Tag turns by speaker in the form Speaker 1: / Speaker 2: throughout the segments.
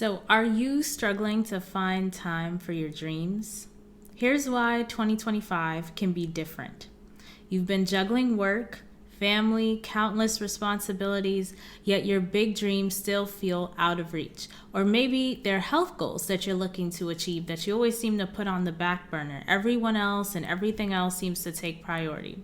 Speaker 1: So, are you struggling to find time for your dreams? Here's why 2025 can be different. You've been juggling work, family, countless responsibilities, yet your big dreams still feel out of reach. Or maybe they're health goals that you're looking to achieve that you always seem to put on the back burner. Everyone else and everything else seems to take priority.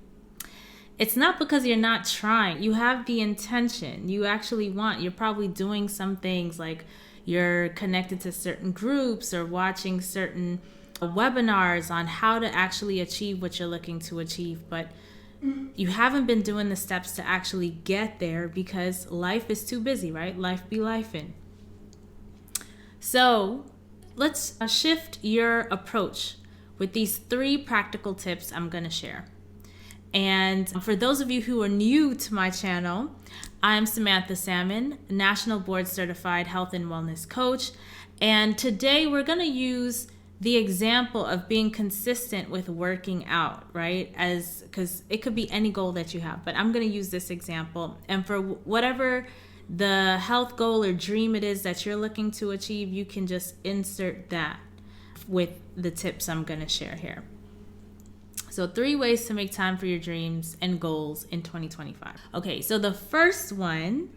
Speaker 1: It's not because you're not trying. You have the intention. You actually want. You're probably doing some things like you're connected to certain groups or watching certain webinars on how to actually achieve what you're looking to achieve. But you haven't been doing the steps to actually get there because life is too busy, right? Life be lifing. So let's shift your approach with these 3 practical tips I'm going to share. And for those of you who are new to my channel, I'm Samantha Salmon, National Board Certified Health and Wellness Coach. And today we're going to use the example of being consistent with working out, right? Because it could be any goal that you have, but I'm going to use this example. And for whatever the health goal or dream it is that you're looking to achieve, you can just insert that with the tips I'm going to share here. So 3 ways to make time for your dreams and goals in 2025. Okay, so the first one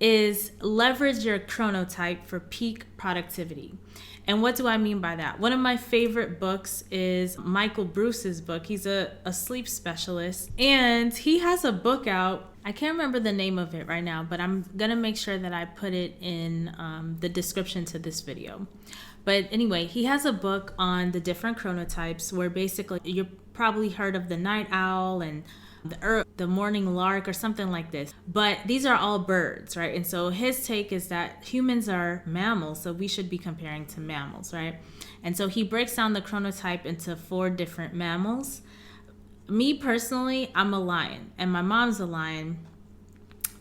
Speaker 1: is leverage your chronotype for peak productivity. And what do I mean by that? One of my favorite books is Michael Breus's book. He's a sleep specialist, and he has a book out. I can't remember the name of it right now, but I'm going to make sure that I put it in the description to this video. But anyway, he has a book on the different chronotypes where basically you've probably heard of the night owl and the morning lark or something like this. But these are all birds, right? And so his take is that humans are mammals, so we should be comparing to mammals, right? And so he breaks down the chronotype into 4 different mammals. Me personally, I'm a lion, and my mom's a lion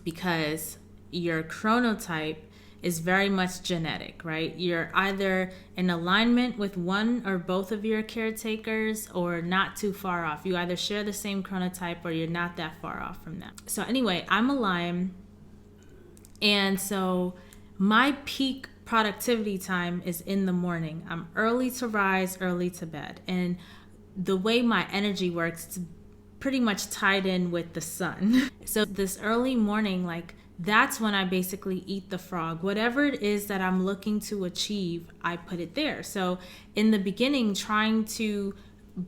Speaker 1: because your chronotype is very much genetic, right? You're either in alignment with one or both of your caretakers or not too far off. You either share the same chronotype or you're not that far off from that. So anyway, I'm a lion. And so my peak productivity time is in the morning. I'm early to rise, early to bed. And the way my energy works, it's pretty much tied in with the sun. So this early morning, that's when I basically eat the frog. Whatever it is that I'm looking to achieve, I put it there. So in the beginning, trying to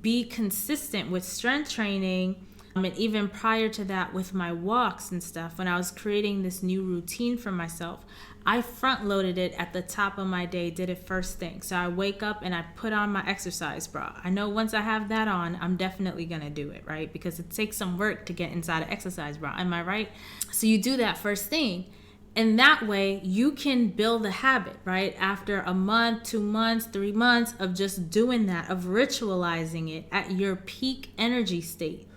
Speaker 1: be consistent with strength training, and even prior to that with my walks and stuff, when I was creating this new routine for myself, I front loaded it at the top of my day, did it first thing. So I wake up and I put on my exercise bra. I know once I have that on, I'm definitely gonna do it, right? Because it takes some work to get inside an exercise bra, am I right? So you do that first thing. And that way you can build a habit, right? After a month, 2 months, 3 months of just doing that, of ritualizing it at your peak energy state,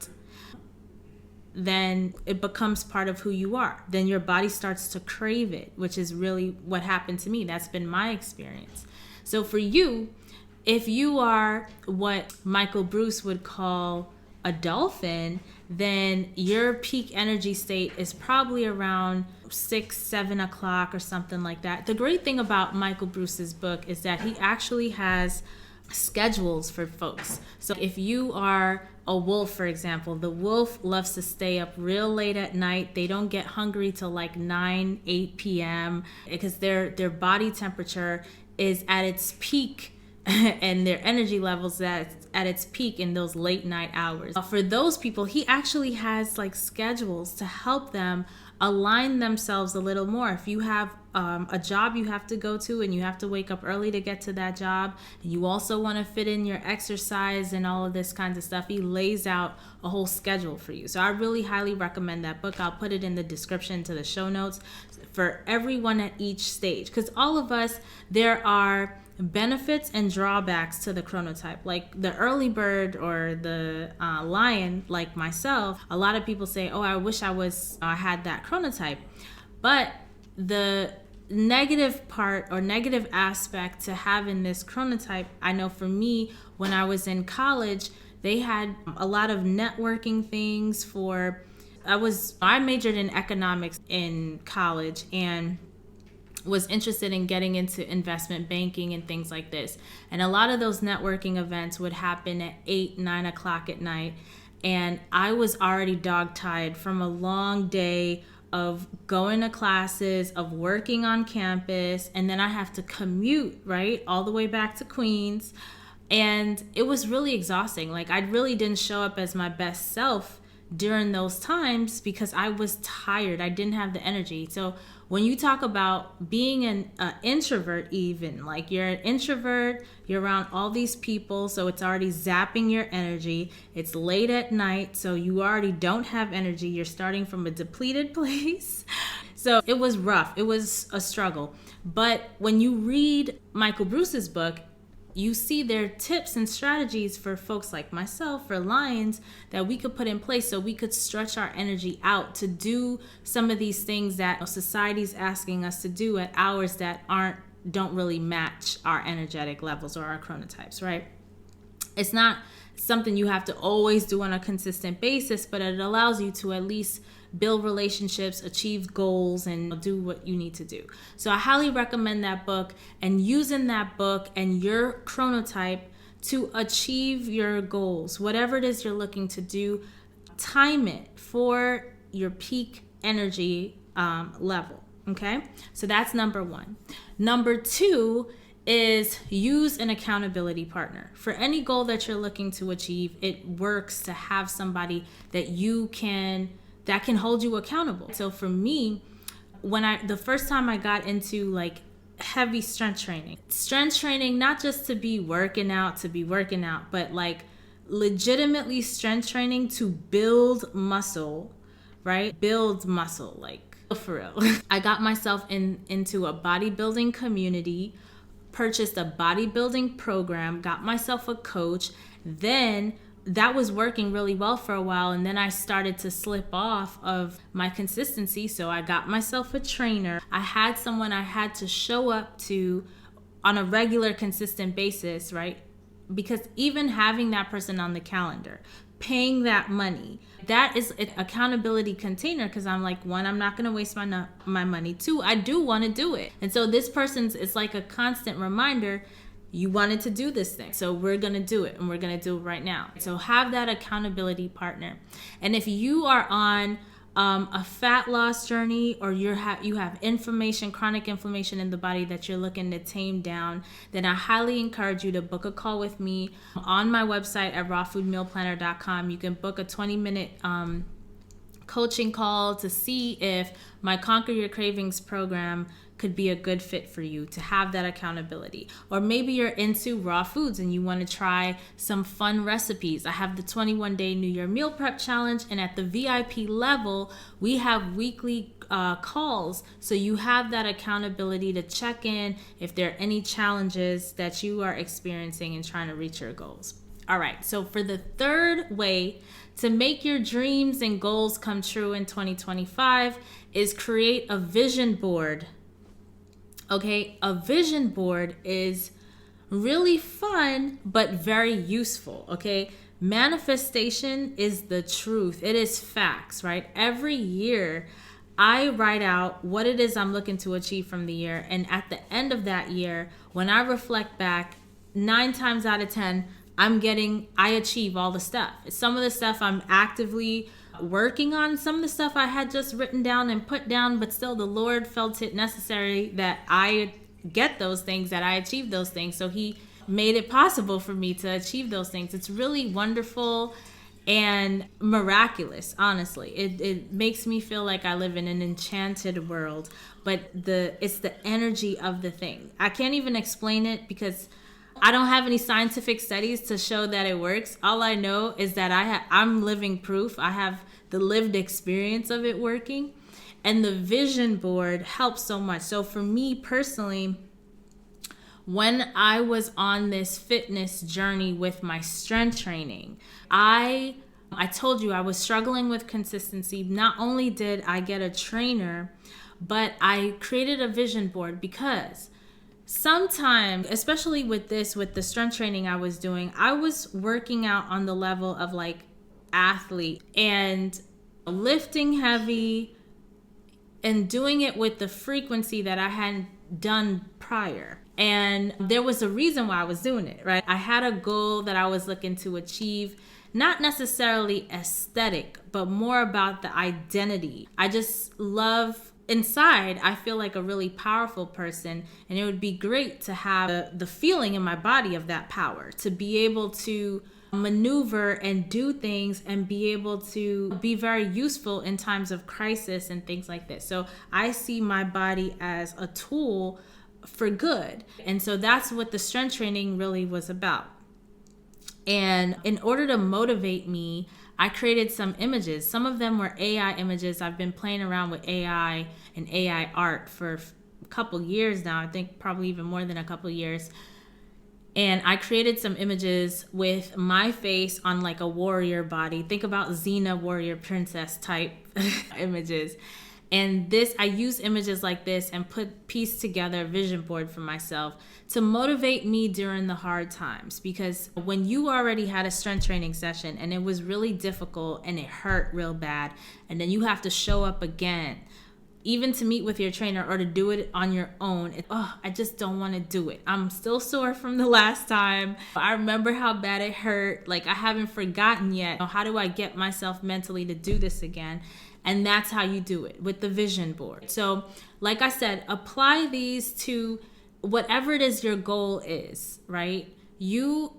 Speaker 1: then it becomes part of who you are. Then your body starts to crave it, which is really what happened to me. That's been my experience. So for you, if you are what Michael Breus would call a dolphin, then your peak energy state is probably around 6, 7 o'clock or something like that. The great thing about Michael Breus's book is that he actually has schedules for folks. So if you are a wolf, for example, the wolf loves to stay up real late at night. They don't get hungry till 9, 8 p.m. because their body temperature is at its peak and their energy levels at its peak in those late night hours. For those people, he actually has schedules to help them align themselves a little more. If you have a job you have to go to and you have to wake up early to get to that job, and you also want to fit in your exercise and all of this kinds of stuff, he lays out a whole schedule for you. So I really highly recommend that book. I'll put it in the description to the show notes for everyone at each stage, because all of us, there are benefits and drawbacks to the chronotype. Like the early bird or the lion, like myself, a lot of people say, oh, I wish I had that chronotype. But the negative part or negative aspect to having this chronotype, I know for me, when I was in college, they had a lot of networking things I majored in economics in college, and was interested in getting into investment banking and things like this. And a lot of those networking events would happen at 8, 9 o'clock at night. And I was already dog-tired from a long day of going to classes, of working on campus, and then I have to commute, right, all the way back to Queens. And it was really exhausting. Like, I really didn't show up as my best self during those times because I was tired. I didn't have the energy. So when you talk about being an introvert, even like you're an introvert, you're around all these people, so it's already zapping your energy. It's late at night, so you already don't have energy. You're starting from a depleted place. So it was rough. It was a struggle. But when you read Michael Breus's book, you see their tips and strategies for folks like myself, for lions, that we could put in place so we could stretch our energy out to do some of these things that society's asking us to do at hours that don't really match our energetic levels or our chronotypes, right? It's not something you have to always do on a consistent basis, but it allows you to at least build relationships, achieve goals, and do what you need to do. So I highly recommend that book, and using that book and your chronotype to achieve your goals. Whatever it is you're looking to do, time it for your peak energy level. Okay? So that's number one. Number two is use an accountability partner. For any goal that you're looking to achieve, it works to have somebody that can hold you accountable. So for me, the first time I got into like heavy strength training, not just to be working out, but like legitimately strength training to build muscle, right? Build muscle, like for real. I got myself into a bodybuilding community, purchased a bodybuilding program, got myself a coach. Then that was working really well for a while, and then I started to slip off of my consistency, so I got myself a trainer. I had someone I had to show up to on a regular, consistent basis, right? Because even having that person on the calendar, paying that money, that is an accountability container, because I'm like, one, I'm not going to waste my money. Two, I do want to do it. And so this it's like a constant reminder, you wanted to do this thing, so we're going to do it, and we're going to do it right now. So have that accountability partner. And if you are on a fat loss journey, or you have chronic inflammation in the body that you're looking to tame down, then I highly encourage you to book a call with me on my website at RawFoodMealPlanner.com. You can book a 20-minute coaching call to see if my Conquer Your Cravings program could be a good fit for you, to have that accountability. Or maybe you're into raw foods and you want to try some fun recipes. I have the 21-day New Year meal prep challenge, and at the VIP level, we have weekly calls, so you have that accountability to check in if there are any challenges that you are experiencing in trying to reach your goals. All right, so for the third way to make your dreams and goals come true in 2025 is create a vision board. Okay, a vision board is really fun, but very useful, okay? Manifestation is the truth. It is facts, right? Every year, I write out what it is I'm looking to achieve from the year. And at the end of that year, when I reflect back, 9 times out of 10, I achieve all the stuff. Some of the stuff I'm actively working on, some of the stuff I had just written down and put down, but still the Lord felt it necessary that I get those things, that I achieve those things. So he made it possible for me to achieve those things. It's really wonderful and miraculous, honestly. It makes me feel like I live in an enchanted world, but it's the energy of the thing. I can't even explain it because I don't have any scientific studies to show that it works. All I know is that I'm living proof. I have the lived experience of it working. And the vision board helps so much. So for me personally, when I was on this fitness journey with my strength training, I told you I was struggling with consistency. Not only did I get a trainer, but I created a vision board because sometimes, especially with the strength training I was doing, I was working out on the level of like athlete and lifting heavy, and doing it with the frequency that I hadn't done prior. And there was a reason why I was doing it, right? I had a goal that I was looking to achieve, not necessarily aesthetic, but more about the identity. I just love, inside, I feel like a really powerful person, and it would be great to have the feeling in my body of that power, to be able to maneuver and do things and be able to be very useful in times of crisis and things like this. So I see my body as a tool for good. And so that's what the strength training really was about. And in order to motivate me, I created some images. Some of them were AI images. I've been playing around with AI and AI art for a couple years now. I think probably even more than a couple years. And I created some images with my face on like a warrior body. Think about Xena warrior princess type images. And I use images like this and piece together a vision board for myself to motivate me during the hard times. Because when you already had a strength training session and it was really difficult and it hurt real bad, and then you have to show up again, even to meet with your trainer or to do it on your own, I just don't want to do it. I'm still sore from the last time. I remember how bad it hurt. Like, I haven't forgotten yet. How do I get myself mentally to do this again? And that's how you do it, with the vision board. So like I said, apply these to whatever it is your goal is, right? You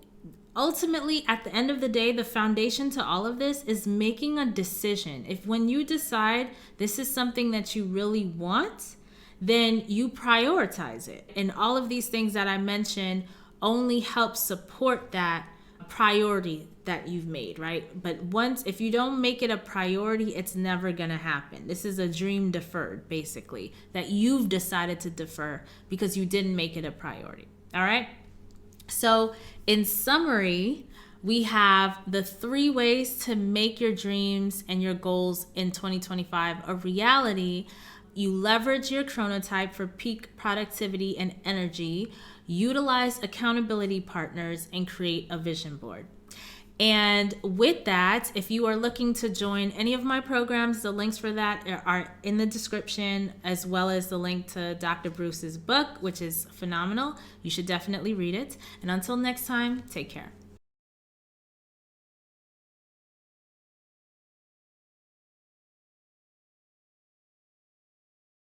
Speaker 1: ultimately, at the end of the day, the foundation to all of this is making a decision. If when you decide this is something that you really want, then you prioritize it. And all of these things that I mentioned only help support that priority that you've made, right? But if you don't make it a priority, it's never gonna happen. This is a dream deferred, basically, that you've decided to defer because you didn't make it a priority. All right? So in summary, we have the 3 ways to make your dreams and your goals in 2025 a reality. You leverage your chronotype for peak productivity and energy, utilize accountability partners, and create a vision board. And with that, if you are looking to join any of my programs, the links for that are in the description, as well as the link to Dr. Breus's book, which is phenomenal. You should definitely read it. And until next time, take care.